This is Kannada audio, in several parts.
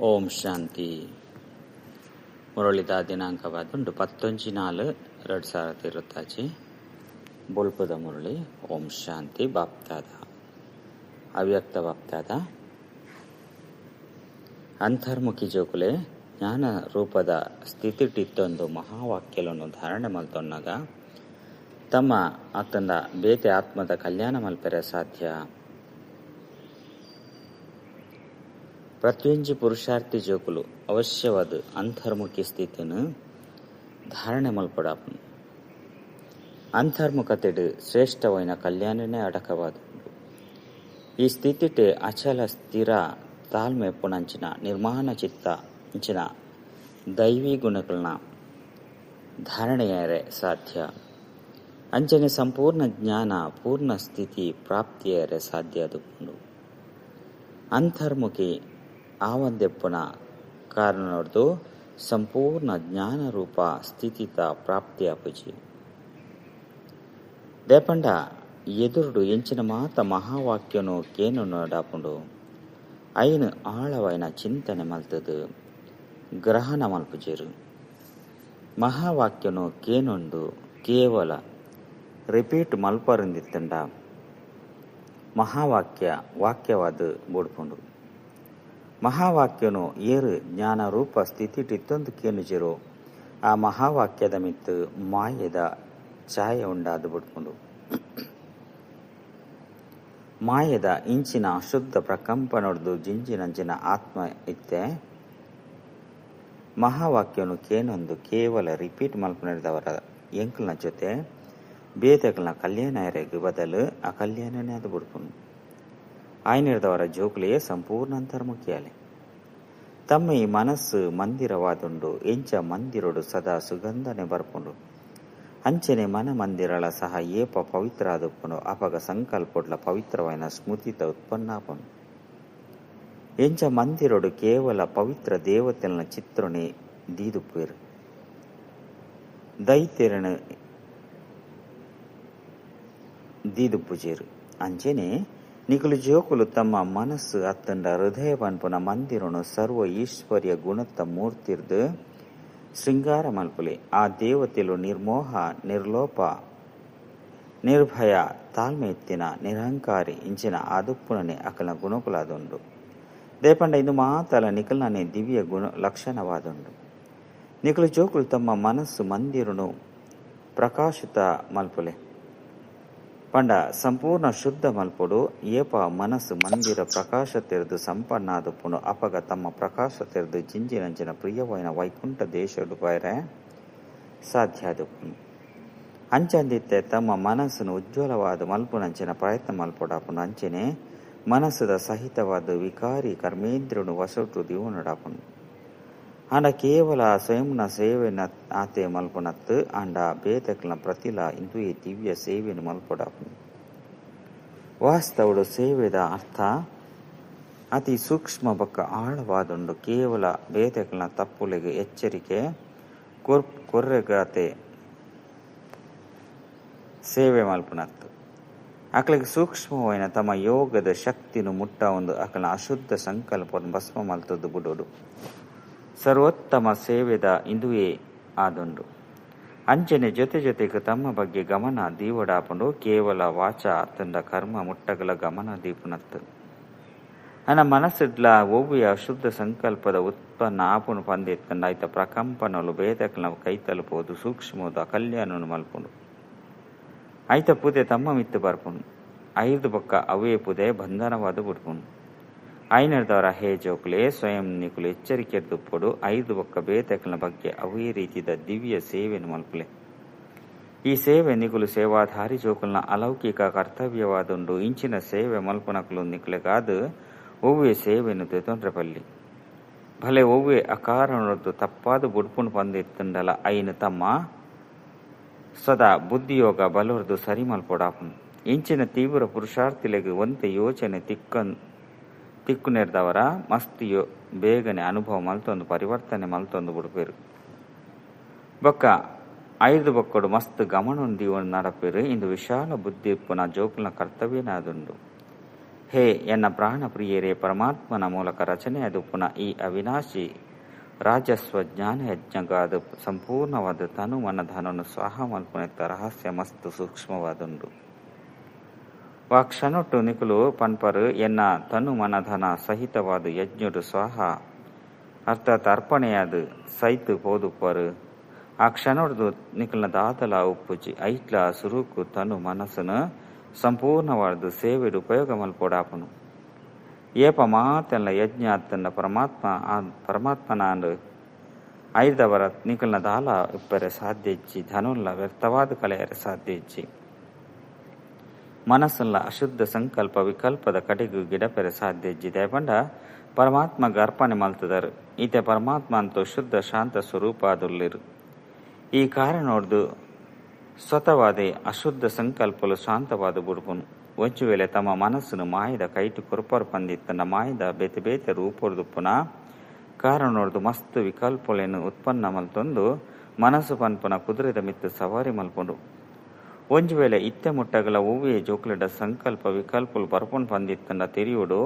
ಓಂ ಶಾಂತಿ. ಮುರಳಿದ ದಿನಾಂಕವಾದುಂಡು 11/4/2025 ಬೊಲ್ಪದ ಮುರಳಿ. ಓಂ ಶಾಂತಿ. ಬಾಪ್ತಾದ ಅವ್ಯಕ್ತ ಬಾಪ್ತಾದ ಅಂತರ್ಮುಖಿ ಜೋಕುಲೆ ಜ್ಞಾನ ರೂಪದ ಸ್ಥಿತಿಟಿತ್ತೊಂದು ಮಹಾವಾಕ್ಯలను ಧಾರಣೆ ಮಲ್ತೊನ್ನಾಗ ತಮ್ಮ ಆತಂದ ಬೇತೆ ಆತ್ಮದ ಕಲ್ಯಾಣ ಮಲ್ಪೆರೆ ಸಾಧ್ಯ. ಪ್ರತಿಯೊಂದು ಪುರುಷಾರ್ಥಿ ಜೋಕುಲು ಅವಶ್ಯವಾದ ಅಂತರ್ಮುಖಿ ಸ್ಥಿತಿಯನ್ನು ಧಾರಣೆ ಮಲ್ಪಡಾಪನು. ಅಂತರ್ಮುಖತೆಡು ಶ್ರೇಷ್ಠವೈನ ಕಲ್ಯಾಣನೇ ಅಡಕವಾದ. ಈ ಸ್ಥಿತಿಟೆ ಅಚಲ ಸ್ಥಿರ ತಾಳ್ಮೆ ಪುಣಂಚಿನ ನಿರ್ಮಾಣ ಚಿತ್ತ ಇಂಚಿನ ದೈವಿ ಗುಣಗಳನ್ನ ಧಾರಣೆಯರೆ ಸಾಧ್ಯ. ಅಂಚನೆ ಸಂಪೂರ್ಣ ಜ್ಞಾನ ಪೂರ್ಣ ಸ್ಥಿತಿ ಪ್ರಾಪ್ತಿಯರೆ ಸಾಧ್ಯ. ಅದು ಅಂತರ್ಮುಖಿ ಆವಂದೆಪ್ಪನ ಕಾರಣದ್ದು ಸಂಪೂರ್ಣ ಜ್ಞಾನ ರೂಪ ಸ್ಥಿತಿತ ಪ್ರಾಪ್ತಿಯಾಪುಜಿ. ದೇಪಂಡ ಎದುರುಡು ಎಂಚಿನ ಮಾತ ಮಹಾವಾಕ್ಯನು ಕೇನು ನೋಡಾಪುಂಡು ಐನು ಆಳವೈನ ಚಿಂತನೆ ಮಲ್ತದು ಗ್ರಹಣ ಮಲ್ಪುಜೇರು. ಮಹಾವಾಕ್ಯನು ಕೇನುಂಡು ಕೇವಲ ರಿಪೀಟ್ ಮಲ್ಪರಿಂದಿತ್ತಂಡ ಮಹಾವಾಕ್ಯ ವಾಕ್ಯವಾದ ಬೋಡ್ಪುಂಡು. ಮಹಾವಾಕ್ಯನು ಏರು ಜ್ಞಾನ ರೂಪ ಸ್ಥಿತಿಟಿತ್ತೊಂದು ಕೇನುಜಿರೋ ಆ ಮಹಾವಾಕ್ಯದ ಮಿತ್ತು ಮಾಯದ ಛಾಯೆ ಉಂಡಾದ ಬಿಡ್ಕೊಂಡು ಮಾಯದ ಇಂಚಿನ ಅಶುದ್ಧ ಪ್ರಕಂಪನೊಡ್ದು ಜಿಂಜಿನಂಚಿನ ಆತ್ಮ ಇತ್ತೆ. ಮಹಾವಾಕ್ಯನು ಕೇನೊಂದು ಕೇವಲ ರಿಪೀಟ್ ಮಲ್ಪನಿರ್ದವರ ಎಂಕಲ್ನ ಜೊತೆ ಬೇತೆಗಳನ್ನ ಕಲ್ಯಾಣ ಎರೆಗೆ ಬದಲು ಆ ಕಲ್ಯಾಣನೇ ಅದು ಬಿಡ್ಕೊಂಡು ಆಯ್ನಿರ್ದವರ ಜೋಕುಲೆಯೇ ಸಂಪೂರ್ಣ ಅಂತರ್ಮುಖಿಯಾಲೆ. ತಮ್ಮ ಈ ಮನಸ್ಸು ಮಂದಿರವಾದುಂಡು ಎಂಚ ಮಂದಿರೊಡು ಸದಾ ಸುಗಂಧನೆ ಬರ್ಕೊಂಡು ಅಂಚನೆ ಮನ ಮಂದಿರಳ ಸಹ ಏಪ ಪವಿತ್ರ ಆದುಪ್ಪನು ಅಪಗ ಸಂಕಲ್ಪೊಡ್ಲ ಪವಿತ್ರವೈನ ಸ್ಮೃತಿತ ಉತ್ಪನ್ನಾಪನು. ಎಂಚ ಮಂದಿರೊಡು ಕೇವಲ ಪವಿತ್ರ ದೇವತೆಲ್ನ ಚಿತ್ರನೆ ದೀದುಪ್ಪೇರು ದೈತ್ಯರನು ದೀದುಪ್ಪುಜೇರು. ಅಂಚನೆ ನಿಕುಲು ಜೋಕುಲು ತಮ್ಮ ಮನಸ್ಸು ಅತ್ತಂಡ ಹೃದಯ ಪನ್ಪುನ ಮಂದಿರನು ಸರ್ವ ಈಶ್ವರ್ಯ ಗುಣತ್ತ ಮೂರ್ತಿರ್ದು ಶೃಂಗಾರ ಮಲ್ಪುಲೆ. ಆ ದೇವತೆಲು ನಿರ್ಮೋಹ ನಿರ್ಲೋಪ ನಿರ್ಭಯ ತಾಳ್ಮೆ ಎತ್ತಿನ ನಿರಹಂಕಾರಿ ಇಂಚಿನ ಆದುಪ್ಪುನನೆ ಅಕಲ್ನ ಗುಣಕುಲಾದುಂಡು. ದೇಪಂಡ ಇದು ಮಾತಲ ನಿಕಲ್ನನೆ ದಿವ್ಯ ಗುಣ ಲಕ್ಷಣವಾದುಂಡು. ನಿಕುಲು ಜೋಕುಲು ತಮ್ಮ ಮನಸ್ಸು ಮಂದಿರನು ಪ್ರಕಾಶಿತ ಮಲ್ಪುಲೆ ಪಂಡ ಸಂಪೂರ್ಣ ಶುದ್ಧ ಮಲ್ಪುಡು ಏಪ ಮನಸ್ಸು ಮಂದಿರ ಪ್ರಕಾಶ ತೆರೆದು ಸಂಪನ್ನಾದುಪ್ಪುನು ಅಪಗ ತಮ್ಮ ಪ್ರಕಾಶ ತೆರೆದು ಜಿಂಜಿನಂಚಿನ ಪ್ರಿಯವೈನ ವೈಕುಂಠ ದೇಶಡು ಬೈರೆ ಸಾಧ್ಯ ಆದುಪ್ಪುನು. ಅಂಚಂದಿತ್ತೆ ತಮ್ಮ ಮನಸ್ಸನ್ನು ಉಜ್ವಲವಾದ ಮಲ್ಪುನಂಚಿನ ಪ್ರಯತ್ನ ಮಲ್ಪುಡಾಪುನು. ಅಂಚನೆ ಮನಸ್ಸದ ಸಹಿತವಾದ ವಿಕಾರಿ ಕರ್ಮೇಂದ್ರನು ವಸಟು ದಿವನಡಾಪುನು. ಅಂಡ ಕೇವಲ ಸ್ವಯಂನ ಸೇವೆನ ಆತೆ ಮಲ್ಪುನತ್ತು ಅಂಡ ಬೇತಕ್ಲ ಪ್ರತಿಲ ಇಂದು ಈ ದಿವ್ಯ ಸೇವೆಯನ್ನು ಮಲ್ಪೊಡಾಪುನು. ವಾಸ್ತವಡು ಸೇವೆದ ಅರ್ಥ ಅತಿ ಸೂಕ್ಷ್ಮ ಬಕ್ಕ ಆಳವಾದುಂಡು. ಕೇವಲ ಬೇತಕ್ಲ ತಪ್ಪುಲೆಗೆ ಎಚ್ಚರಿಕೆ ಕೊರ್ರೆಗಾತೆ ಸೇವೆ ಮಲ್ಪುನತ್ತು. ಅಕ್ಲಿಗೆ ಸೂಕ್ಷ್ಮವೈನ ತಮ್ಮ ಯೋಗದ ಶಕ್ತಿನು ಮುಟ್ಟ ಒಂದು ಅಕಲ್ನ ಅಶುದ್ಧ ಸಂಕಲ್ಪವನ್ನು ಭಸ್ಮ ಮಲ್ತದ್ದು ಬಿಡೋಡು ಸರ್ವೋತ್ತಮ ಸೇವೆದ ಇಂದುವೇ ಆದುಂಡು. ಅಂಚನೆ ಜೊತೆ ಜೊತೆಗೆ ತಮ್ಮ ಬಗ್ಗೆ ಗಮನ ದೀವಡಾಪುಂಡು ಕೇವಲ ವಾಚ ಅತ್ತಂಡ ಕರ್ಮ ಮುಟ್ಟಗಲ ಗಮನ ದೀಪುನತ್ತು. ನನ್ನ ಮನಸ್ಸಿಡ್ಲ ಒವ್ವಿಯ ಅಶುದ್ಧ ಸಂಕಲ್ಪದ ಉತ್ಪನ್ನ ಆಪುನು ಪಂದೆತ್ತಂಡ ಆಯ್ತ ಪ್ರಕಂಪನಲು ಬೇತಕ್ಲ ಕೈ ತಲುಪೋದು ಸೂಕ್ಷ್ಮದು ಅಕಲ್ಯಾಣನು ಮಲ್ಪುಂಡು. ಆಯ್ತ ಪುದೆ ತಮ್ಮ ಮಿತ್ತು ಬರ್ಪುಂಡು. ಐದು ಬಕ್ಕ ಅವೇ ಪುದೆ ಬಂಧನವಾದ ಬಿಡ್ಪುಂಡು. ಐನರ್ದವರ ಹೇ ಜೋಕುಲೆ ಸ್ವಯಂ ನಿಕುಲು ಎಚ್ಚರಿಕೆ ದುಪ್ಪುಡು ಐದು ಬಕ್ಕ ಬೇತಕ್ಲ ಬಗ್ಗೆ ಅವೇ ರೀತಿದ ದಿವ್ಯ ಸೇವೆಯನ್ನು ಮಲ್ಪುಲೆ. ಈ ಸೇವೆ ನಿಕುಲು ಸೇವಾಧಾರಿ ಜೋಕುಲ್ನ ಅಲೌಕಿಕ ಕರ್ತವ್ಯವಾದುಂಡು. ಇಂಚಿನ ಸೇವೆ ಮಲ್ಪುನಕಲು ನಿಕುಲೆಗಾದ ಒವ್ವೆ ಸೇವೆಯನ್ನು ತೆತೊಂಡ್ರೆ ಬಲ್ಲಿ ಭಲೆ ಒವ್ವೆ ಅಕಾರಣದ್ದು ತಪ್ಪಾದ ಬುಡ್ಪುಣ್ ಪಂದಿತ್ತಂಡಲ ಐನು ತಮ್ಮ ಸದಾ ಬುದ್ಧಿಯೋಗ ಬಲರ್ದು ಸರಿ ಮಲ್ಪೊಡಾಪುನು. ಇಂಚಿನ ತೀವ್ರ ಪುರುಷಾರ್ಥಿಲೆಗೆ ಒಂತೆ ಯೋಚನೆ ತಿಕ್ಕುನೆರ್ದವರ ಮಸ್ತ್ ಬೇಗನೆ ಅನುಭವ ಮಲ್ತೊಂದು ಪರಿವರ್ತನೆ ಮಲ್ತೊಂದು ಬಿಡ್ಪೇರು. ಬೊಕ್ಕ ಐದು ಬೊಕ್ಕಡು ಮಸ್ತ್ ಗಮನ ನಡಪೇರು. ಇಂದು ವಿಶಾಲ ಬುದ್ಧಿ ಪುನಃ ಜೋಕುಲ್ನ ಕರ್ತವ್ಯನಾದುಂಡು. ಹೇ ಎನ್ನ ಪ್ರಾಣ ಪ್ರಿಯರೇ, ಪರಮಾತ್ಮನ ಮೂಲಕ ರಚನೆಯಾದ ಪುನಃ ಈ ಅವಿನಾಶಿ ರಾಜಸ್ವ ಜ್ಞಾನ ಯಜ್ಞಗಾದ ಸಂಪೂರ್ಣವಾದ ತನು ಮನಧನನು ಸ್ವಾಹ ಮಲ್ಪನೆತ್ತ ರಹಸ್ಯ ಮಸ್ತು ಸೂಕ್ಷ್ಮವಾದುಂಡು. ಕ್ಷಣೊಟ್ಟು ನಿಕುಲು ಪನ್ಪರು ಎನ್ನ ತನು ಮನಧನ ಸಹಿತವಾದ ಯಜ್ಞುಡು ಸ್ವಾಹ ಅರ್ಥಾತ್ ಅರ್ಪಣೆಯಾದ ಸೈತು ಪೋದುಪ್ಪರು. ಆ ಕ್ಷಣೊಡ್ದು ನಿಕಲ್ನ ದಾದಲ ಉಪ್ಪುಜಿ ಐಟ್ಲ ಸುರುಕು ತನು ಮನಸ್ಸನ್ನು ಸಂಪೂರ್ಣವಾದ ಸೇವೆಡು ಉಪಯೋಗ ಮಲ್ಪೋಡಾಪನು. ಏಪ ಮಾತೆಲ್ಲ ಯಜ್ಞ ಅತ್ತನ್ನ ಪರಮಾತ್ಮನಾಂಡು ಐದವರ ನಿಕಲ್ನ ದಾಲ ಉಪ್ಪರೆ ಸಾಧ್ಯ ಇಚ್ಚಿ ಧನುಲ್ಲ ವ್ಯರ್ಥವಾದ ಕಲೆಯರೆ ಸಾಧ್ಯ ಇಚ್ಚಿ ಮನಸ್ಸಲ್ಲ ಅಶುದ್ಧ ಸಂಕಲ್ಪ ವಿಕಲ್ಪದ ಕಡೆಗೂ ಗಿಡಪೆರೆ ಸಾಧ್ಯ ಇಜ್ಜಿದೆ ಬಂಡ ಪರಮಾತ್ಮಗೆ ಅರ್ಪಣೆ ಮಲ್ತದರು. ಈತೆ ಪರಮಾತ್ಮ ಅಂತೂ ಶುದ್ಧ ಶಾಂತ ಸ್ವರೂಪ ಅದುಲ್ಲಿರು. ಈ ಕಾರಣೋಡ್ದು ಸ್ವತವಾದೇ ಅಶುದ್ಧ ಸಂಕಲ್ಪಲು ಶಾಂತವಾದ ಬುಡುಪುನು. ಒಂಚು ವೇಳೆ ತಮ್ಮ ಮನಸ್ಸನ್ನು ಮಾಯದ ಕೈಟು ಕೊರಪರು ಪಂದಿತ್ತನ್ನ ಮಾಯದ ಬೇತೆ ಬೇತೆ ರೂಪೊಡ್ದು ಪುನಃ ಕಾರಣೋಡ್ದು ಮಸ್ತ್ ವಿಕಲ್ಪಲೇನು ಉತ್ಪನ್ನ ಮಲ್ತೊಂದು ಮನಸ್ಸು ಪನ್ಪುನ ಕುದುರೆದ ಮಿತ್ತು ಸವಾರಿ ಮಲ್ಪುಂಡು. ಒಂಜು ವೇಳೆ ಇತ್ತೆ ಮುಟ್ಟಗಲ ಹೂವೇ ಜೋಕ್ಲೆಡ ಸಂಕಲ್ಪ ವಿಕಲ್ಪಲು ಬರ್ಪುಣ್ ಪಂದಿತ್ತಂಡ ತೆರಿಯುಡು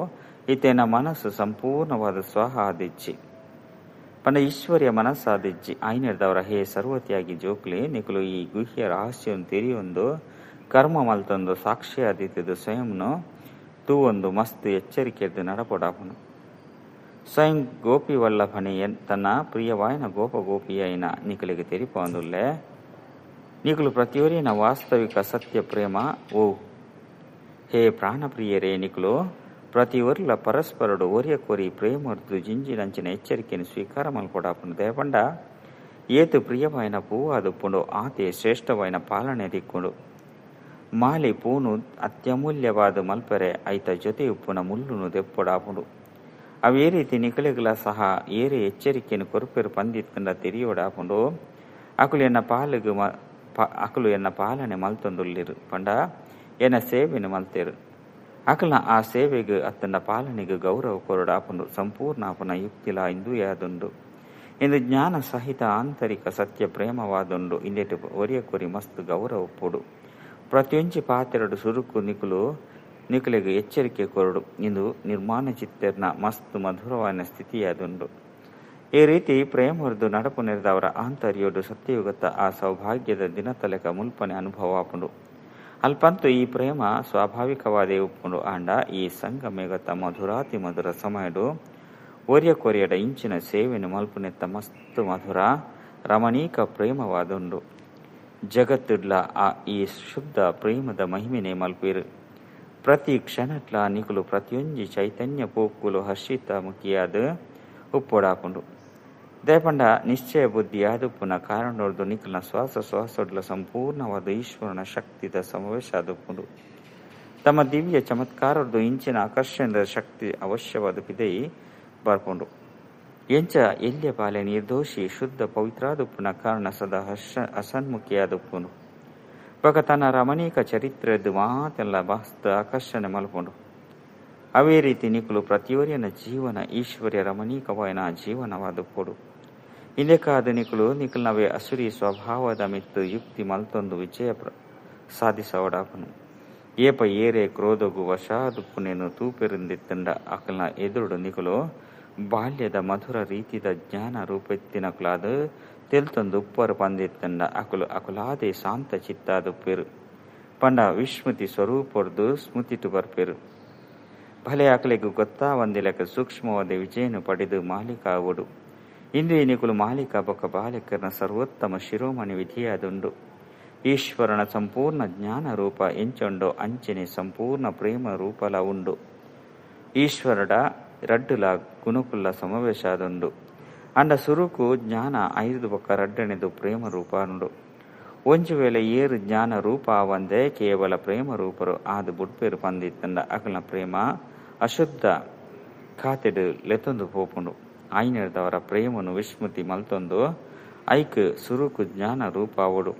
ಇತೇನ ಮನಸ್ಸು ಸಂಪೂರ್ಣವಾದ ಸ್ವಾಹ ಆದಿಚ್ಚಿ ಪಂಡ ಈಶ್ವರ್ಯ ಮನಸ್ಸಾದಿಜ್ಜಿ ಆಯ್ನಿಡ್ದವರ ಹೇ ಸರ್ವತಿಯಾಗಿ ಜೋಕ್ಲಿ ನಿಕುಲು ಈ ಗುಹ್ಯ ರಹಸ್ಯವನ್ನು ತೆರಿಯೊಂದು ಕರ್ಮ ಮಲ್ತೊಂದು ಸಾಕ್ಷಿ ಆದಿತ್ಯದು ಸ್ವಯಂನು ತೂವೊಂದು ಮಸ್ತ್ ಎಚ್ಚರಿಕೆದ್ದು ನಡಪೊಡಾಪನು. ಸ್ವಯಂ ಗೋಪಿ ವಲ್ಲಭನೆ ತನ್ನ ಪ್ರಿಯವಾಯನ ಗೋಪ ಗೋಪಿಯೈನ ನಿಕಲಿಗೆ ತೆರಿಪೊಂದುಲ್ಲೆ ನಿಕುಲು ಪ್ರತಿಯೊರಿನ ವಾಸ್ತವಿಕ ಸತ್ಯ ಪ್ರೇಮ ಓ ಹೇ ಪ್ರಾಣಪ್ರಿಯರೇ, ನಿಕುಲು ಪ್ರತಿಯೊರ್ಲ ಪರಸ್ಪರಡು ಒರಿಯ ಕೋರಿ ಪ್ರೇಮರ್ದು ಜಿಂಜಿನಂಚಿನ ಎಚ್ಚರಿಕೆಯನ್ನು ಸ್ವೀಕಾರ ಮಲ್ಪೊಡಾಪನು. ದೇಪಂಡ ಏತು ಪ್ರಿಯವಾಯನ ಪೂವಾದುಪ್ಪುಂಡು ಆತೆ ಶ್ರೇಷ್ಠವಾಯನ ಪಾಲನೆ ದಿಕ್ಕುಂಡು ಮಾಲಿ ಪೂನು ಅತ್ಯಮೂಲ್ಯವಾದ ಮಲ್ಪರೆ ಐತ ಜೊತೆ ಉಪ್ಪುನ ಮುಳ್ಳುನು ದೆಪ್ಪೊಡಾಪುಂಡು. ಅವೇ ರೀತಿ ನಿಕಲಿಗಳ ಸಹ ಏರೆ ಎಚ್ಚರಿಕೆಯನ್ನು ಕೊರಪೆರು ಪಂದಿತ್ತಂಡ ತೆರಿಯೋಡಾಪುಂಡು. ಅಕಲು ಎನ್ನ ಪಾಲನೆ ಮಲ್ತೊಂದುಲ್ಲಿರು ಪಂಡ ಎನ್ನ ಸೇವೆನು ಮಲ್ತೆರು. ಅಕಲ್ನ ಆ ಸೇವೆಗೆ ಅತ್ತನ ಪಾಲನೆಗೆ ಗೌರವ ಕೊರಡಾಪುಂಡು ಸಂಪೂರ್ಣ ಅಪನ ಯುಕ್ತಿಲ ಇಂದು ಯಾದುಂಡು. ಇಂದು ಜ್ಞಾನ ಸಹಿತ ಆಂತರಿಕ ಸತ್ಯ ಪ್ರೇಮವಾದುಂಡು. ಇಂದೆಟು ಒರಿಯ ಕೊರಿ ಮಸ್ತ್ ಗೌರವ ಪೋಡು. ಪ್ರತಿಯೊಂಚಿ ಪಾತೆರಡು ಸುರುಕು ನಿಕಲಿಗೆ ಎಚ್ಚರಿಕೆ ಕೊರಡು. ಇಂದು ನಿರ್ಮಾಣ ಚಿತ್ತೆರ್ನ ಮಸ್ತ್ ಮಧುರವಾದ ಸ್ಥಿತಿಯಾದುಂಡು. ಈ ರೀತಿ ಪ್ರೇಮರ್ದು ನಡಪು ನೆರೆದವರ ಆಂತರ್ಯೋಡು ಸತ್ಯಯುಗತ ಆ ಸೌಭಾಗ್ಯದ ದಿನತಲೆಕ ಮುಲ್ಪನೆ ಅನುಭವ ಆಪುಂಡು. ಅಲ್ಪಂತೂ ಈ ಪ್ರೇಮ ಸ್ವಾಭಾವಿಕವಾದೇ ಉಪ್ಪುಂಡು. ಆಂಡ ಈ ಸಂಗಮೇಗತ ಮಧುರಾತಿ ಮಧುರ ಸಮಯಡು ಒರಿಯ ಕೊರಿಯಡ ಇಂಚಿನ ಸೇವೆನು ಮಲ್ಪುನೆತ್ತ ಮಸ್ತ್ ಮಧುರ ರಮಣೀಕ ಪ್ರೇಮವಾದುಂಡು. ಜಗತ್ತಿಡ್ಲ ಈ ಶುದ್ಧ ಪ್ರೇಮದ ಮಹಿಮೆನೆ ಮಲ್ಪಿರು. ಪ್ರತಿ ಕ್ಷಣಟ್ಲ ನಿಕುಲು ಪ್ರತಿಯೊಂಜಿ ಚೈತನ್ಯ ಪೋಕುಲು ಹರ್ಷಿತ ಮುಖಿಯಾದ ಉಪ್ಪೊಡಾಪುಂಡು. ದೇಪಂಡ ನಿಶ್ಚಯ ಬುದ್ಧಿಯಾದ ಉಪ್ಪುನ ಕಾರಣೋರ್ದು ನಿಕಲ್ನ ಶ್ವಾಸೊಡ್ಲ ಸಂಪೂರ್ಣವಾದ ಈಶ್ವರನ ಶಕ್ತಿದ ಸಮಾವೇಶ ಆದುಪ್ಪುಂಡು. ತಮ್ಮ ದಿವ್ಯ ಚಮತ್ಕಾರದ್ದು ಇಂಚಿನ ಆಕರ್ಷಣದ ಶಕ್ತಿ ಅವಶ್ಯವಾದ ಪಿದೈ ಬರ್ಪುಂಡು. ಎಂಚ ಎಲ್ಯ ಪಾಲೆ ನಿರ್ದೋಷಿ ಶುದ್ಧ ಪವಿತ್ರಾದುಪ್ಪುನ ಕಾರಣ ಸದಾ ಅಸನ್ಮುಖಿಯಾದುಪ್ಪುಂಡು. ಬಕ ತನ್ನ ರಮಣೀಕ ಚರಿತ್ರೆದ್ದು ಮಾತೆಲ್ಲ ಮಸ್ತ್ ಆಕರ್ಷಣೆ ಮಲ್ಪುಂಡು. ಅವೇ ರೀತಿ ನಿಕುಲು ಪ್ರತಿಯೊರಿಯನ ಜೀವನ ಈಶ್ವರ್ಯ ರಮಣೀಕವಾಯನ ಜೀವನವಾದುಪ್ಪುಡು. ಇಂದೆಕಾದ ನಿಕಲ್ನವೇ ಅಸುರಿ ಸ್ವಭಾವದ ಮಿತ್ತು ಯುಕ್ತಿ ಮಲ್ತೊಂದು ವಿಜಯ ಸಾಧಿಸವಡಾಪನು. ಏಪ ಏರೆ ಕ್ರೋಧಗು ವಶಾದುಪ್ಪುನೇನು ತೂಪೆರಿಂದಿತ್ತಂಡ ಅಕಲ್ನ ಎದುರುಡು ನಿಕುಲು ಬಾಲ್ಯದ ಮಧುರ ರೀತಿದ ಜ್ಞಾನ ರೂಪೆತ್ತಿನಕುಲಾದ ತೆಲ್ತೊಂದು ಉಪ್ಪರು ಪಂದಿತ್ತಂಡ ಅಕುಲಾದೆ ಶಾಂತ ಚಿತ್ತಾದುಪ್ಪೆರು ಪಂಡ ವಿಸ್ಮೃತಿ ಸ್ವರೂಪರ್ದು ಸ್ಮೃತಿಟು ಬರ್ಪೆರು. ಭಲೆ ಅಕಲಿಗೂ ಗೊತ್ತಾ ಒಂದಿಲಕ ಸೂಕ್ಷ್ಮವಾದ ವಿಜಯನು ಪಡೆದು ಮಾಲೀಕ ಆವುಡು. ಇಂದು ಈ ನಿಕುಲು ಮಾಲೀಕ ಬೊಕ್ಕ ಬಾಲಕರನ ಸರ್ವೋತ್ತಮ ಶಿರೋಮಣಿ ವಿಧಿಯಾದುಂಡು. ಈಶ್ವರನ ಸಂಪೂರ್ಣ ಜ್ಞಾನ ರೂಪ ಎಂಚೊಂಡೋ ಅಂಚನೆ ಸಂಪೂರ್ಣ ಪ್ರೇಮ ರೂಪಲ ಉಂಡು. ಈಶ್ವರಡ ರಡ್ಡುಲ ಗುಣಕುಲ್ಲ ಸಮಾವೇಶ ಆದುಂಡು. ಅಂಡ ಸುರುಕು ಜ್ಞಾನ ಐದು ಬೊಕ್ಕ ರಡ್ಡನೆದು ಪ್ರೇಮ ರೂಪ ಉಂಡು. ಒಂಜು ವೇಳೆ ಏರು ಜ್ಞಾನ ರೂಪ ಆವಂದೇ ಕೇವಲ ಪ್ರೇಮ ರೂಪರು ಆದು ಬುಡ್ಪೇರು ಪಂದಿತ್ತಂಡ ಅಕಲ್ನ ಪ್ರೇಮ ಅಶುದ್ಧ ಖಾತೆಡು ಲೆತೊಂದು ಪೋಪುಂಡು. ಆಯ್ನೆಡ್ದವರ ಪ್ರೇಮನು ವಿಸ್ಮೃತಿ ಮಲ್ತೊಂದು ಐಕ್ ಸುರುಕು ಜ್ಞಾನ ರೂಪ ಆವುಡು.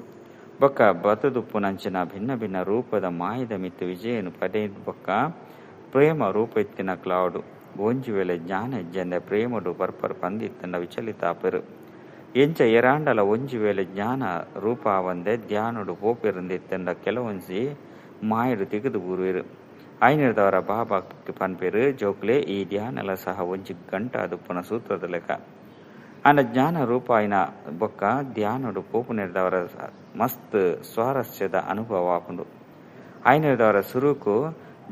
ಬೊಕ್ಕ ಬತದುಪ್ಪುನಂಚಿನ ಭಿನ್ನ ಭಿನ್ನ ರೂಪದ ಮಾಯದ ಮಿತ್ತು ವಿಜಯನು ಪಡೆದು ಬೊಕ್ಕ ಪ್ರೇಮ ರೂಪ ಎತ್ತಿನ ಕ್ಲಾವುಡು. ಒಂಜು ವೇಳೆ ಜ್ಞಾನ ಇಜ್ಜಂದೆ ಪ್ರೇಮಡು ಬರ್ಪರು ಪಂದಿತ್ತಂಡ ವಿಚಲಿತ ಆಪೆರು. ಎಂಚ ಎರಾಂಡಲ ಒಂಜು ವೇಳೆ ಜ್ಞಾನ ರೂಪ ಆವಂದೆ ಧ್ಯಾನುಡು ಪೋಪೆರುಂದಿತ್ತಂಡ ಕೆಲವೊಂಜಿ ಮಾಯಡು ತೆಗೆದು ಬೂರುವೆರು. ಐನಿರ್ದವರ ಬಾಬಾಕ್ಕೆ ಪನ್ಪೇರು ಜೋಕ್ಲೆ ಈ ಧ್ಯಾನಲ ಸಹ ಒಂಜಿ ಗಂಟ ಅದುಪ್ಪುನ ಸೂತ್ರದ ಲೆಕ್ಕ ಅಂಡ ಜ್ಞಾನ ರೂಪ ಆಯ್ನ ಬೊಕ್ಕ ಧ್ಯಾನಡು ಪೋಪುನಿರ್ದವರ ಮಸ್ತ್ ಸ್ವಾರಸ್ಯದ ಅನುಭವ ಆಪುಂಡು. ಐನಿರ್ದವರ ಸುರುಕು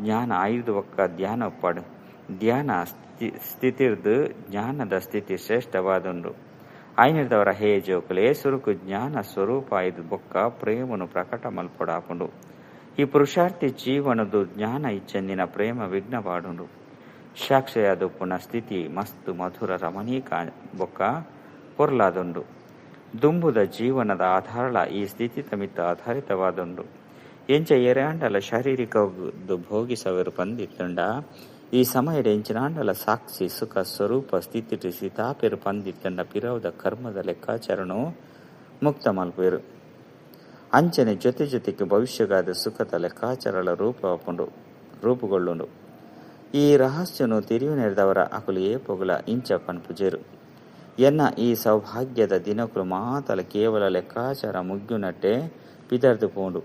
ಜ್ಞಾನ ಐದು ಬೊಕ್ಕ ಧ್ಯಾನ ಒಪ್ಪಾಡು. ಧ್ಯಾನ ಸ್ಥಿತಿರ್ದು ಜ್ಞಾನದ ಸ್ಥಿತಿ ಶ್ರೇಷ್ಠವಾದುಂಡು. ಐನಿರ್ದವರ ಹೇ ಜೋಕುಲೆ ಸುರುಕು ಜ್ಞಾನ ಸ್ವರೂಪ ಐದು ಬೊಕ್ಕ ಪ್ರೇಮನು ಪ್ರಕಟ ಮಲ್ಪೊಡಾಪುಂಡು. ಈ ಪುರುಷಾರ್ಥಿ ಜೀವನದು ಜ್ಞಾನ ಇಚ್ಚಂದಿನ ಪ್ರೇಮ ವಿಘ್ನವಾಡುಂಡು. ಸಾಕ್ಷಿಯಾದುಪ್ಪುನ ಸ್ಥಿತಿ ಮಸ್ತ್ ಮಧುರ ರಮಣೀಕ ಬೊಕ್ಕ ಪೊರ್ಲಾದುಂಡು. ದುಂಬುದ ಜೀವನದ ಆಧಾರಳ ಈ ಸ್ಥಿತಿ ತಮಿತ್ತ ಆಧಾರಿತವಾದುಂಡು. ಎಂಚ ಎರೆಂಡಲ ಶಾರೀರಿಕ ಭೋಗಿಸವರು ಪಂದಿತ್ತುಂಡ ಈ ಸಮಯದ ಎಂಚಿನಾಂಡಲ ಸಾಕ್ಷಿ ಸುಖ ಸ್ವರೂಪ ಸ್ಥಿತಿ ಸಿತಾಪೆರು ಪಂದಿತ್ತಂಡ ಪಿರವದ ಕರ್ಮದ ಲೆಕ್ಕಾಚಾರನು ಮುಕ್ತ ಮಲ್ಪೇರು. ಅಂಚನೆ ಜೊತೆ ಜೊತೆಗೆ ಭವಿಷ್ಯಗಾದ ಸುಖದ ಲೆಕ್ಕಾಚಾರಳ ರೂಪುಗೊಳ್ಳುಂಡು. ಈ ರಹಸ್ಯನು ತಿರಿಯುನೆರೆದವರ ಅಕುಲು ಏಪೊಗುಲ ಇಂಚ ಪನ್ಪುಜೇರು. ಎನ್ನ ಈ ಸೌಭಾಗ್ಯದ ದಿನಕುಲು ಮಾತಲ ಕೇವಲ ಲೆಕ್ಕಾಚಾರ ಮುಗ್ಗುನಟ್ಟೆ ಪಿದರ್ದು ಪೋಂಡು.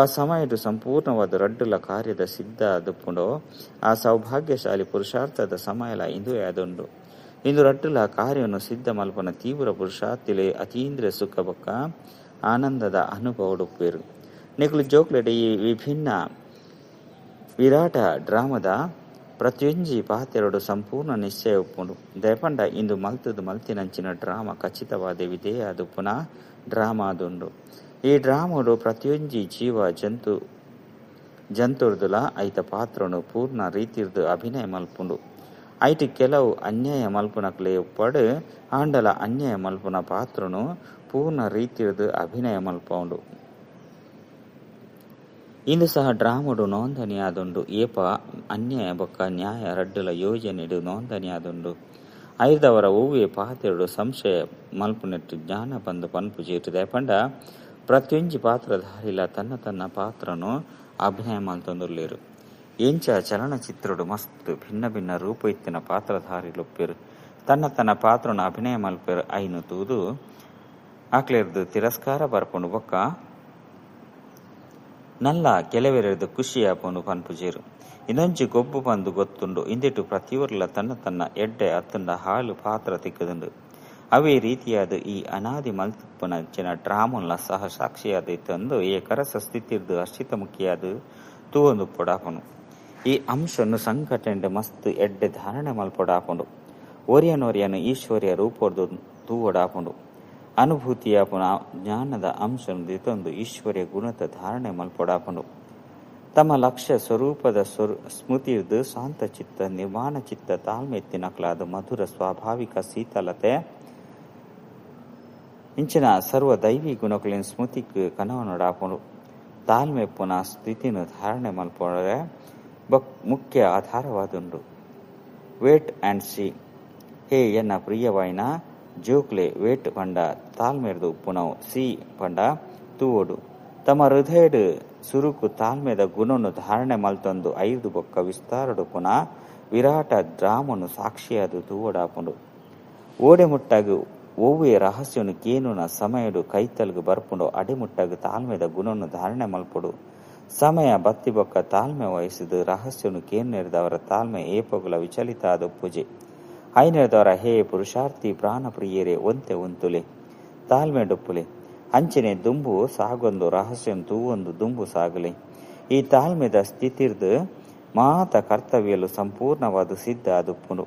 ಆ ಸಮಯದ ಸಂಪೂರ್ಣವಾದ ರಡ್ಡುಲ ಕಾರ್ಯದ ಸಿದ್ಧ ದುಪ್ಪುಂಡೋ ಆ ಸೌಭಾಗ್ಯಶಾಲಿ ಪುರುಷಾರ್ಥದ ಸಮಯಲ ಇಂದು ಯಾದುಂಡು. ಇಂದು ರಡ್ಡುಲ ಕಾರ್ಯವನ್ನು ಸಿದ್ಧ ಮಲ್ಪನ ತೀವ್ರ ಪುರುಷಾರ್ಥಿಲೆ ಅತೀಂದ್ರಿಯ ಸುಖ ಬೊಕ್ಕ ಆನಂದದ ಅನುಭವಡುಪ್ಪೇರು. ನಿಕುಲು ಜೋಕ್ಲೆಡೆ ಈ ವಿಭಿನ್ನ ವಿರಾಟ ಡ್ರಾಮದ ಪ್ರತಿಯೊಂಜಿ ಪಾತೆರಡು ಸಂಪೂರ್ಣ ನಿಶ್ಚಯ ಉಪ್ಪುಂಡು. ದಯಪಂಡ ಇಂದು ಮಲ್ತದು ಮಲ್ತಿನಂಚಿನ ಡ್ರಾಮ ಖಚಿತವಾದ ವಿಧೇಯ ದುಪ್ಪುನ ಡ್ರಾಮಾ ಆದುಂಡು. ಈ ಡ್ರಾಮಡು ಪ್ರತಿಯೊಂಜಿ ಜೀವ ಜಂತುರ್ದುಲ ಐತ ಪಾತ್ರನು ಪೂರ್ಣ ರೀತಿರ್ದು ಅಭಿನಯ ಮಲ್ಪುಂಡು. ಐಟಿ ಕೆಲವು ಅನ್ಯಾಯ ಮಲ್ಪುನಕ್ಲೆ ಉಪ್ಪಡು ಆಂಡಲ ಅನ್ಯಾಯ ಮಲ್ಪುನ ಪಾತ್ರನು ಪೂರ್ಣ ರೀತಿರ್ದು ಅಭಿನಯ ಮಲ್ಪುಂಡು. ಇಂದು ಸಹ ಡ್ರಾಮಡು ನೋಂದಣಿಯಾದುಂಡು. ಏಪ ಅನ್ಯಾಯ ಬೊಕ್ಕ ನ್ಯಾಯ ರಡ್ಡುಲ ಯೋಜನೆಡು ನೋಂದಣಿಯಾದುಂಡು. ಐದವರ ಹೂವೆ ಪಾತೆರಡು ಸಂಶಯ ಮಲ್ಪುನೆಟ್ಟು ಜ್ಞಾನ ಬಂದು ಪನ್ಪುಜೇಟು. ದಯಪಂಡ ಪ್ರತಿಯೊಂಜಿ ಪಾತ್ರಧಾರಿಲ ತನ್ನ ತನ್ನ ಪಾತ್ರನು ಅಭಿನಯ ಮಲ್ತೊಂದುಲ್ಲೇರು. ಎಂಚ ಚಲನಚಿತ್ರಡು ಮಸ್ತ್ ಭಿನ್ನ ಭಿನ್ನ ರೂಪ ಇತ್ತಿನ ಪಾತ್ರಧಾರಿಲೊಪ್ಪೇರು. ತನ್ನ ತನ್ನ ಪಾತ್ರನು ಅಭಿನಯ ಮಲ್ಪೇರು. ಐನು ತೂದು ಆಕ್ಲೆರ್ದು ತಿರಸ್ಕಾರ ಬರ್ಪುಂಡು ಬೊಕ್ಕ ನಲ್ಲ ಕೆಲವೆರೆದು ಖುಷಿಯಾಪುಂಡು ಪನ್ಪುಜೇರು. ಇದೊಂಜಿ ಗೊಬ್ಬು ಬಂದು ಗೊತ್ತುಂಡು. ಇಂದಿಟ್ಟು ಪ್ರತಿಯೊರ್ಲ ತನ್ನ ತನ್ನ ಎಡ್ಡೆ ಅತ್ತುಂಡ ಹಾಳು ಪಾತ್ರ ತಿಕ್ಕದುಂಡು. ಅವೇ ರೀತಿಯಾದ ಈ ಅನಾದಿ ಮಲ್ತುಪ್ಪುನಂಚಿನ ಡ್ರಾಮುಲ್ಲ ಸಹ ಸಾಕ್ಷಿಯಾದ ಇತ್ತಂದು ಏಕರಸ ಸ್ಥಿತಿರ್ದು ಹರ್ಷಿತ ಮುಖಿಯಾದ ತೂವೊಂದು ಪೊಡಾಪುಂಡು. ಈ ಅಂಶನು ಸಂಘಟನೆ ಮಸ್ತ್ ಎಡ್ಡೆ ಧಾರಣೆ ಮಲ್ಪೊಡಾಪುಂಡು. ಒರಿಯನೊರಿಯನು ಈಶ್ವರ್ಯ ರೂಪೊಡ್ದು ತೂವೊಡಾಪುಂಡು. ಅನುಭೂತಿಯಾಪುನ ಜ್ಞಾನದ ಅಂಶನು ದಿತೊಂದು ಈಶ್ವರ್ಯ ಗುಣದ ಧಾರಣೆ ಮಲ್ಪೊಡಾಪುಂಡು. ತಮ್ಮ ಲಕ್ಷ್ಯ ಸ್ವರೂಪದ ಸ್ಮೃತಿರ್ದು ಶಾಂತ ಚಿತ್ತ ನಿರ್ಮಾಣ ಚಿತ್ತ ತಾಳ್ಮೆ ಎತ್ತಿನಕ್ಲಾದ ಮಧುರ ಸ್ವಾಭಾವಿಕ ಶೀತಲತೆ ಇಂಚಿನ ಸರ್ವ ದೈವಿ ಗುಣಗಳಿನ ಸ್ಮೃತಿಗೆ ಕನವನೊಡಾಪುಂಡು. ತಾಳ್ಮೆ ಪುನಃ ಸ್ಥಿತಿನ ಧಾರಣೆ ಮಲ್ಪೊಡೆ ಮುಖ್ಯ ಆಧಾರವಾದುಂಡು. ವೇಟ್ ಅಂಡ್ ಸಿ ಹೇ ಎನ್ನ ಪ್ರಿಯವಾಯಿನ ಜೋಕ್ಲೆ ವೇಟ್ ಪಂಡ ತಾಳ್ಮೆರ್ದು ಪುನವು ಸಿ ಪಂಡ ತೂವೊಡು. ತಮ್ಮ ಹೃದಯಡು ಸುರುಕು ತಾಳ್ಮೆದ ಗುಣನು ಧಾರಣೆ ಮಲ್ತೊಂದು ಐದು ಬೊಕ್ಕ ವಿಸ್ತಾರಡು ಪುನಃ ವಿರಾಟ ಡ್ರಾಮನು ಸಾಕ್ಷಿಯಾದು ತೂವೊಡಾಪುಂಡು. ಓಡೆ ಮುಟ್ಟಾಗು ಒವ್ವೇ ರಹಸ್ಯನು ಕೇನುನ ಸಮಯಡು ಕೈತಲ್ಗು ಬರ್ಪುಂಡು. ಅಡೆಮುಟ್ಟಾಗು ತಾಳ್ಮೆದ ಗುಣನು ಧಾರಣೆ ಮಲ್ಪೊಡು. ಸಮಯ ಬತ್ತಿ ಬೊಕ್ಕ ತಾಳ್ಮೆ ವಹಿಸಿದು ರಹಸ್ಯನು ಕೇನೆರೆದವರ ತಾಳ್ಮೆ ಏಪಗುಲ ವಿಚಲಿತ ಆದ ಪೂಜೆ. ಐನೆರೆದವರ ಹೇ ಪುರುಷಾರ್ಥಿ ಪ್ರಾಣ ಪ್ರಿಯರೇ ಒಂತೆ ಒಂತುಲೆ ತಾಳ್ಮೆ ಡೊಪ್ಪುಲೆ. ಅಂಚನೆ ದುಂಬು ಸಾಗೊಂದು ರಹಸ್ಯನು ತೂವೊಂದು ದುಂಬು ಸಾಗಲಿ. ಈ ತಾಳ್ಮೆದ ಸ್ಥಿತಿರ್ದು ಮಾತ ಕರ್ತವ್ಯಲು ಸಂಪೂರ್ಣವಾದ ಸಿದ್ಧ ಆದುಪ್ಪುಂಡು.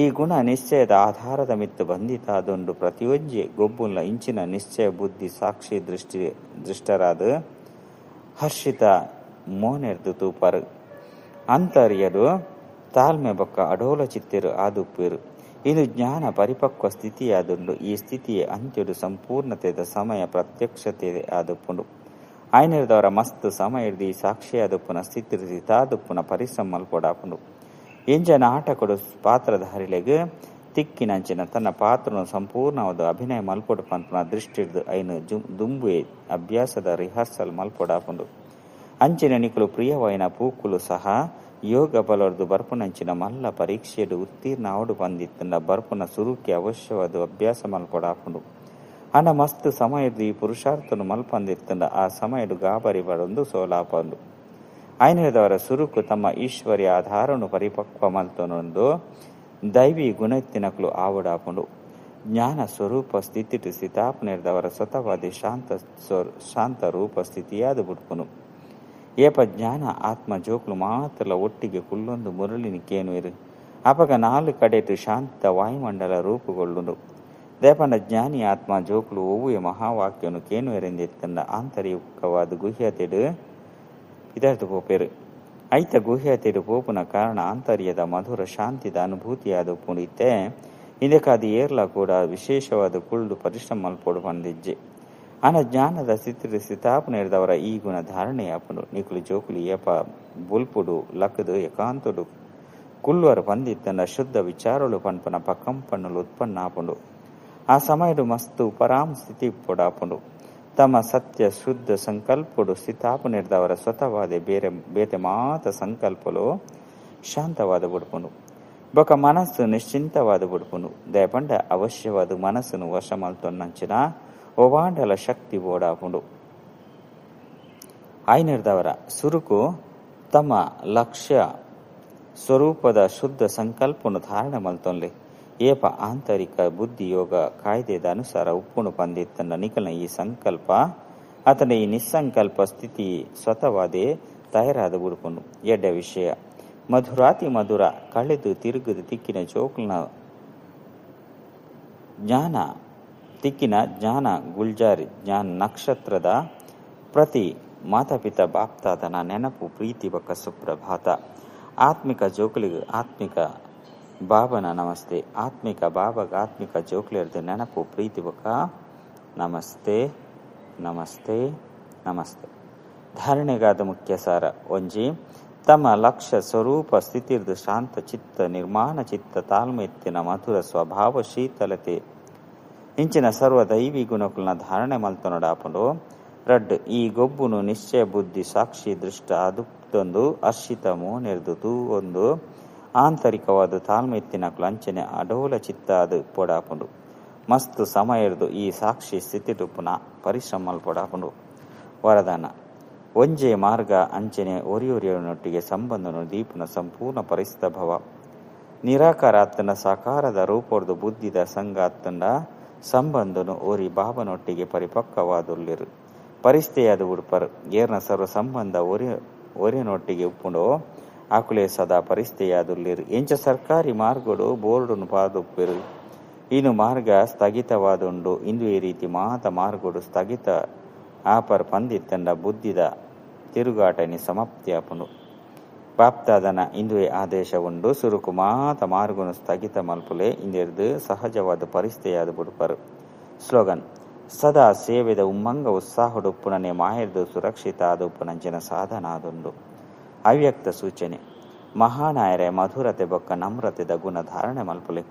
ಈ ಗುಣ ನಿಶ್ಚಯದ ಆಧಾರದ ಮಿತ್ತು ಬಂದಿತಾದುಂಡು. ಪ್ರತಿಯೊಂಜಿ ಗೊಬ್ಬುಲ್ಲ ಇಂಚಿನ ನಿಶ್ಚಯ ಬುದ್ಧಿ ಸಾಕ್ಷಿ ದೃಷ್ಟರಾದ ಹರ್ಷಿತ ಮೋನೆರ್ದು ತೂಪರು. ಅಂತರ್ಯರು ತಾಳ್ಮೆ ಬೊಕ್ಕ ಅಡೋಲ ಚಿತ್ತಿರು ಆದುಪ್ಪೇರು. ಇದು ಜ್ಞಾನ ಪರಿಪಕ್ವ ಸ್ಥಿತಿಯಾದುಂಡು. ಈ ಸ್ಥಿತಿಯೇ ಅಂತ್ಯಡು ಸಂಪೂರ್ಣತೆದ ಸಮಯ ಪ್ರತ್ಯಕ್ಷತೆ ಆದುಪ್ಪುಂಡು. ಐನೆರೆದವರ ಮಸ್ತ್ ಸಮಯರ್ದು ಈ ಸಾಕ್ಷಿಯಾದುಪ್ಪುನ ಸ್ಥಿತಿ ತಾದುಪ್ಪುನ ಪರಿಶ್ರಮ ಮಲ್ಪೊಡಾಪುಂಡು. ಎಂಜನ ಆಟಕೊಡು ಪಾತ್ರಧಾರಿಲೆಗೆ ತಿಕ್ಕಿನಂಚಿನ ತನ್ನ ಪಾತ್ರನು ಸಂಪೂರ್ಣವಾದ ಅಭಿನಯ ಮಲ್ಪೊಡು ಪಂಪನ ದೃಷ್ಟಿರ್ದು ಐನು ದುಂಬುವೆ ಅಭ್ಯಾಸದ ರಿಹರ್ಸಲ್ ಮಲ್ಪೊಡಾಪುಂಡು. ಅಂಚಿನ ನಿಕುಲು ಪ್ರಿಯವಾಯಿನ ಪೂಕುಲು ಸಹ ಯೋಗ ಬಲರ್ದು ಬರ್ಪುನಂಚಿನ ಮಲ್ಲ ಪರೀಕ್ಷೆಡು ಉತ್ತೀರ್ಣ ಆವಡು ಬಂದಿತ್ತಂಡ ಬರ್ಪುನ ಸುರುಕಿ ಅವಶ್ಯವಾದ ಅಭ್ಯಾಸ ಮಲ್ಪೊಡಾಪುಂಡು. ಅನ ಮಸ್ತ್ ಸಮಯದ್ದು ಈ ಪುರುಷಾರ್ಥನು ಮಲ್ಪಂದಿತ್ತಂಡ ಆ ಸಮಯಡು ಗಾಬರಿ ಬಡೊಂದು ಸೋಲಾಪಂಡು. ಐನದವರ ಸುರುಕು ತಮ್ಮ ಈಶ್ವರ್ಯ ಆಧಾರನು ಪರಿಪಕ್ವ ಮಲ್ತನೊಂದು ದೈವಿ ಗುಣೆತ್ತಿನಕ್ಲು ಆವಡಾಪುಂಡು ಜ್ಞಾನ ಸ್ವರೂಪ ಸ್ಥಿತಿ ಸ್ಥಿತಾಪನೆದವರ ಸ್ವತವಾದಿ ಶಾಂತ ರೂಪ ಸ್ಥಿತಿಯಾದ ಬುಡ್ಪುನು ಏಪ ಜ್ಞಾನ ಆತ್ಮ ಜೋಕ್ಲು ಮಾತ್ರಲ ಒಟ್ಟಿಗೆ ಕುಲ್ಲೊಂದು ಮುರಳಿನಿ ಕೇನು ಇರು ಅಪಗ ನಾಲು ಕಡೆಟು ಶಾಂತ ವಾಯುಮಂಡಲ ರೂಪುಗೊಳ್ಳುಂಡು ದೇಪಂಡ ಜ್ಞಾನಿ ಆತ್ಮ ಜೋಕ್ಲು ಒವ್ವುಯ ಮಹಾವಾಕ್ಯನು ಕೇನು ಎರೆಂದೆತ್ತಂಡ ಆಂತರಿಕವಾದ ಗುಹ್ಯತೆಡು ಇದರ್ದು ಪೋಪೆರು ಐತ ಗುಹ್ಯತೆಡು ಪೋಪುನ ಕಾರಣ ಆಂತರ್ಯದ ಮಧುರ ಶಾಂತಿದ ಅನುಭೂತಿಯಾದ ಪುಣಿತೆ ಇದಕ್ಕಾದ ಏರ್ಲ ಕೂಡ ವಿಶೇಷವಾದ ಕುಳ್ಳು ಪರಿಶ್ರಮ ಮಲ್ಪೊಡು ಬಂದಿಜ್ಜೆ ಆನ ಜ್ಞಾನದ ಸ್ಥಿತಿ ಸ್ಥಿತಾಪನೆದವರ ಈ ಗುಣ ಧಾರಣೆಯಾಪುಡು ನಿಕುಲು ಜೋಕುಲು ಏಪ ಬುಲ್ಪುಡು ಲಕ್ಕದು ಏಕಾಂತುಡು ಕುಲ್ವರ ಪಂದಿತ್ತಂಡ ಶುದ್ಧ ವಿಚಾರಗಳು ಪನ್ಪನ ಪಕ್ಕಂ ಪನ್ನುಲು ಉತ್ಪನ್ನಾಪುಂಡು ಆ ಸಮಯಡು ಮಸ್ತು ಪರಾಂ ಸ್ಥಿತಿ ಪೊಡಾಪುಂಡು ತಮ್ಮ ಸತ್ಯ ಶುದ್ಧ ಸಂಕಲ್ಪಡು ಸ್ಥಿತಾಪನೆದವರ ಸ್ವತವಾದ ಬೇತೆ ಮಾತ ಸಂಕಲ್ಪಲು ಶಾಂತವಾದ ಬುಡ್ಪುಂಡು ಬೊಕ ಮನಸ್ಸು ನಿಶ್ಚಿಂತವಾದ ಬುಡ್ಪುಂಡು ದಯಪಂಡ ಅವಶ್ಯವಾದ ಮನಸ್ಸನ್ನು ವಶ ಮಲ್ತೊನ್ನಂಚಿನ ಒವಾಂಡಲ ಶಕ್ತಿ ಓಡಾಪುಂಡು ಐನರ್ದವರ ಸುರುಕು ತಮ್ಮ ಲಕ್ಷ್ಯ ಸ್ವರೂಪದ ಶುದ್ಧ ಸಂಕಲ್ಪನು ಧಾರಣೆ ಮಲ್ತೊನ್ಲೆ ಏಪ ಆಂತರಿಕ ಬುದ್ಧಿ ಯೋಗ ಕಾಯ್ದೆದ ಅನುಸಾರ ಉಪ್ಪುನು ಪಂದಿತ್ತಂಡ ನಿಕಲ್ನ ಈ ಸಂಕಲ್ಪ ಅತನ ಈ ನಿಸ್ಸಂಕಲ್ಪ ಸ್ಥಿತಿ ಸ್ವತವಾದೇ ತಯಾರಾದ ಬುಡ್ಪುಂಡು ಎಡ್ಡ ವಿಷಯ ಮಧುರಾತಿ ಮಧುರ ಕಳೆದು ತಿರುಗುದು ತಿಕ್ಕಿನ ಜೋಕ್ಲನ ಜ್ಞಾನ ತಿಕ್ಕಿನ ಜ್ಞಾನ ಗುಲ್ಜಾರಿ ಜ್ಞಾನ ನಕ್ಷತ್ರದ ಪ್ರತಿ ಮಾತಾಪಿತ ಬಾಪ್ತಾದನ ನೆನಪು ಪ್ರೀತಿ ಬಕ್ಕ ಸುಪ್ರಭಾತ ಆತ್ಮಿಕ ಜೋಕುಲಿಗೆ ಆತ್ಮಿಕ ಬಾಬನ ನಮಸ್ತೆ ಆತ್ಮಿಕ ಬಾಬಾಗ ಆತ್ಮಿಕ ಜೋಕ್ಲಿರ್ದು ನೆನಪು ಪ್ರೀತಿ ಬಕ್ಕ ನಮಸ್ತೆ ನಮಸ್ತೆ ನಮಸ್ತೆ ಧಾರಣೆಗಾದ ಮುಖ್ಯ ಸಾರ ಒಂಜಿ ತಮ್ಮ ಲಕ್ಷ್ಯ ಸ್ವರೂಪ ಸ್ಥಿತಿರ್ದು ಶಾಂತ ಚಿತ್ತ ನಿರ್ಮಾಣ ಚಿತ್ತ ತಾಳ್ಮೆತ್ತಿನ ಮಧುರ ಸ್ವಭಾವ ಶೀತಲತೆ ಇಂಚಿನ ಸರ್ವ ದೈವಿ ಗುಣಕುಲ್ನ ಧಾರಣೆ ಮಲ್ತೊನಡಾಪುಂಡು ರಡ್ ಈ ಗೊಬ್ಬುನು ನಿಶ್ಚಯ ಬುದ್ಧಿ ಸಾಕ್ಷಿ ದೃಷ್ಟ ಅದುಕ್ತೊಂದು ಅರ್ಷಿತ ಮೋನೆರ್ದು ಒಂದು ಆಂತರಿಕವಾದ ತಾಳ್ಮೆತ್ತಿನಕ್ಲು ಅಂಚನೆ ಅಡೋಲ ಚಿತ್ತ ಅದು ಪೊಡಾಪುಂಡು ಮಸ್ತು ಸಮಯರ್ದು ಈ ಸಾಕ್ಷಿ ಸ್ಥಿತಿಟು ಪುನಃ ಪರಿಶ್ರಮ ಪೊಡಾಪುಂಡು ವರದಾನ ಒಂಜೆ ಮಾರ್ಗ ಅಂಚನೆ ಒರಿಯೊರಿಯನೊಟ್ಟಿಗೆ ಸಂಬಂಧನು ದೀಪನ ಸಂಪೂರ್ಣ ಪರಿಸ್ಥಿತ ಭವ ನಿರಾಕಾರಾತ್ತನ ಸಾಕಾರದ ರೂಪೊರ್ದು ಬುದ್ಧಿದ ಸಂಗಾತ್ತಂಡ ಸಂಬಂಧನು ಓರಿ ಬಾಬನೊಟ್ಟಿಗೆ ಪರಿಪಕ್ವವಾದುಲ್ಲಿರು ಪರಿಸ್ಥಿತಿಯಾದ ಉಡುಪರು ಏರ್ನ ಸರ್ವ ಸಂಬಂಧ ಒರಿಯನೊಟ್ಟಿಗೆ ಉಪ್ಪುಂಡೋ ಆಕುಲೆ ಸದಾ ಪರಿಸ್ಥಿತಿಯಾದುಲ್ಲಿರು ಎಂಚ ಸರ್ಕಾರಿ ಮಾರ್ಗಡು ಬೋರ್ಡುನು ಪಾದುಪ್ಪಿರು ಇನ್ನು ಮಾರ್ಗ ಸ್ಥಗಿತವಾದುಂಡು ಇಂದು ಈ ರೀತಿ ಮಾತ ಮಾರ್ಗಡು ಸ್ಥಗಿತ ಆಪರ್ ಪಂದಿತ್ತಂಡ ಬುದ್ಧಿದ ತಿರುಗಾಟನಿ ಸಮಾಪ್ತಿಯಾಪುಂಡು ಬಾಪ್ತಾದನ ಇಂದುವೆ ಆದೇಶ ಉಂಡು ಸುರುಕು ಮಾತ ಮಾರ್ಗುನು ಸ್ಥಗಿತ ಮಲ್ಪುಲೆ ಇಂದಿರ್ದು ಸಹಜವಾದ ಪರಿಸ್ಥಿತಿಯಾದ ಬುಡುಪರು ಸ್ಲೋಗನ್ ಸದಾ ಸೇವೆದ ಉಮ್ಮಂಗ ಉತ್ಸಾಹಡುಪ್ಪುನನೆ ಮಾಯರ್ದು ಸುರಕ್ಷಿತ ಆದುಪ್ಪುನಂಚಿನ ಸಾಧನ ಆದುಂಡು ಅವ್ಯಕ್ತ ಸೂಚನೆ ಮಹಾನಾಯರೆ ಮಧುರತೆ ಬೊಕ್ಕ ನಮ್ರತೆದ ಗುಣ ಧಾರಣೆ ಮಲ್ಪುಲೆ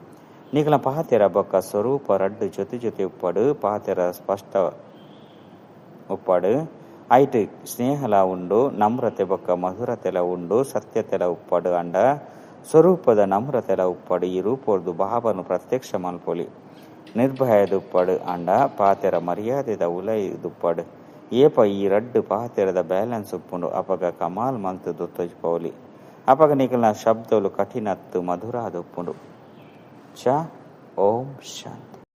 ನಿಗಲ ಪಾತೆರ ಬೊಕ್ಕ ಸ್ವರೂಪ ರಡ್ಡು ಜೊತೆ ಉಪ್ಪಡು ಪಾತೆರ ಸ್ಪಷ್ಟ ಉಪ್ಪಡು ಐಟು ಸ್ನೇಹಲ ಉಂಡು ನಮ್ರತೆ ಬೊಕ್ಕ ಮಧುರತೆಲ ಉಂಡು ಸತ್ಯತೆಲ ಉಪ್ಪಡು ಅಂಡ ಸ್ವರೂಪದ ನಮ್ರತೆಲ ಉಪ್ಪಡು ಈ ರೂಪೋರ್ದು ಬಾಬನು ಪ್ರತ್ಯಕ್ಷ ಮಲ್ಪೊಲಿ ನಿರ್ಭಯದುಪ್ಪಡು ಅಂಡ ಪಾತೆರ ಮರ್ಯಾದೆದ ಉಲೈದುಪ್ಪಡು ಏಪ ಈ ರಡ್ಡು ಪಾತೆರದ ಬ್ಯಾಲೆನ್ಸ್ ಉಪ್ಪುಂಡು ಅಪಗ ಕಮಾಲ್ ಮಲ್ತು ದೊತ್ತೊಜ್ಪೌಲಿ ಅಪಗ ನಿಕಲ್ನ ಶಬ್ದಲು ಕಠಿಣತ್ತು ಮಧುರಾದ ಉಪ್ಪುಂಡು ಚ ಓಂ ಶಾಂತಿ.